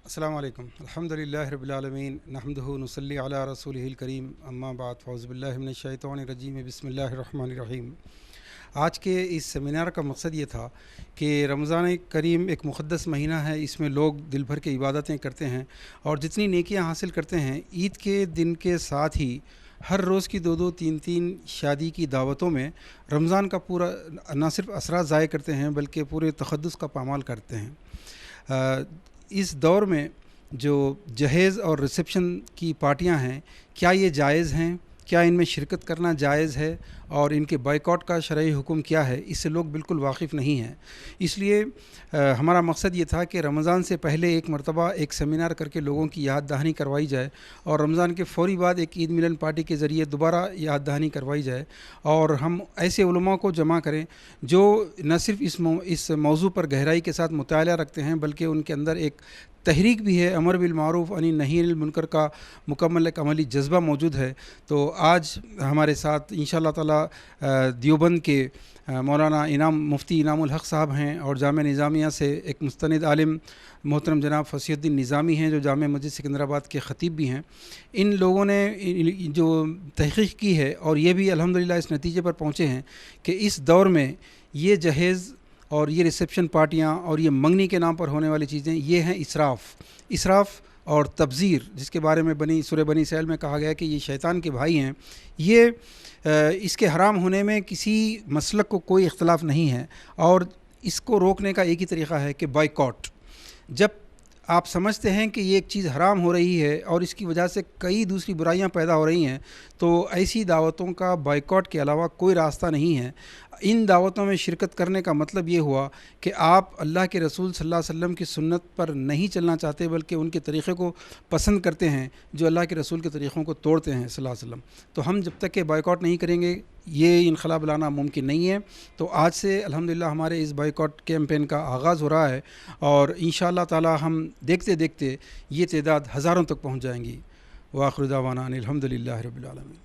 السلام علیکم الحمدللہ رب العالمین نحمدہ نصلی علی رسولہ الکریم اما بعد فاعوذ باللہ من الشیطان الرجیم بسم اللہ الرحمن الرحیم۔ آج کے اس سیمینار کا مقصد یہ تھا کہ رمضان کریم ایک مقدس مہینہ ہے، اس میں لوگ دل بھر کے عبادتیں کرتے ہیں اور جتنی نیکیاں حاصل کرتے ہیں عید کے دن کے ساتھ ہی ہر روز کی دو تین شادی کی دعوتوں میں رمضان کا پورا نہ صرف اثرات ضائع کرتے ہیں بلکہ پورے تقدس کا پامال کرتے ہیں۔ اس دور میں جو جہیز اور ریسیپشن کی پارٹیاں ہیں، کیا یہ جائز ہیں؟ کیا ان میں شرکت کرنا جائز ہے؟ اور ان کے بائیکاٹ کا شرعی حکم کیا ہے؟ اس سے لوگ بالکل واقف نہیں ہیں۔ اس لیے ہمارا مقصد یہ تھا کہ رمضان سے پہلے ایک مرتبہ ایک سیمینار کر کے لوگوں کی یاد دہانی کروائی جائے اور رمضان کے فوری بعد ایک عید ملن پارٹی کے ذریعے دوبارہ یاد دہانی کروائی جائے، اور ہم ایسے علماء کو جمع کریں جو نہ صرف اس موضوع پر گہرائی کے ساتھ مطالعہ رکھتے ہیں بلکہ ان کے اندر ایک تحریک بھی ہے، امر بالمعروف نہی عن المنکر کا مکمل ایک عملی جذبہ موجود ہے۔ تو آج ہمارے ساتھ انشاءاللہ تعالی دیوبند کے مولانا مفتی انعام الحق صاحب ہیں، اور جامعہ نظامیہ سے ایک مستند عالم محترم جناب فصیح الدین نظامی ہیں جو جامعہ مسجد سکندرآباد کے خطیب بھی ہیں۔ ان لوگوں نے جو تحقیق کی ہے اور یہ بھی الحمدللہ اس نتیجے پر پہنچے ہیں کہ اس دور میں یہ جہیز اور یہ ریسیپشن پارٹیاں اور یہ منگنی کے نام پر ہونے والی چیزیں، یہ ہیں اسراف اور تبذیر، جس کے بارے میں سورہ بنی اسرائیل میں کہا گیا کہ یہ شیطان کے بھائی ہیں۔ یہ اس کے حرام ہونے میں کسی مسلک کو کوئی اختلاف نہیں ہے، اور اس کو روکنے کا ایک ہی طریقہ ہے کہ بائیکاٹ۔ جب آپ سمجھتے ہیں کہ یہ ایک چیز حرام ہو رہی ہے اور اس کی وجہ سے کئی دوسری برائیاں پیدا ہو رہی ہیں، تو ایسی دعوتوں کا بائیکاٹ کے علاوہ کوئی راستہ نہیں ہے۔ ان دعوتوں میں شرکت کرنے کا مطلب یہ ہوا کہ آپ اللہ کے رسول صلی اللہ علیہ وسلم کی سنت پر نہیں چلنا چاہتے بلکہ ان کے طریقے کو پسند کرتے ہیں جو اللہ کے رسول کے طریقوں کو توڑتے ہیں صلی اللہ علیہ وسلم۔ تو ہم جب تک کہ بائیکاٹ نہیں کریں گے یہ انقلاب لانا ممکن نہیں ہے۔ تو آج سے الحمدللہ ہمارے اس بائیکاٹ کیمپین کا آغاز ہو رہا ہے، اور انشاءاللہ تعالی ہم دیکھتے دیکھتے یہ تعداد ہزاروں تک پہنچ جائیں گی۔ وآخر دعوانا ان الحمدللہ رب العالمین۔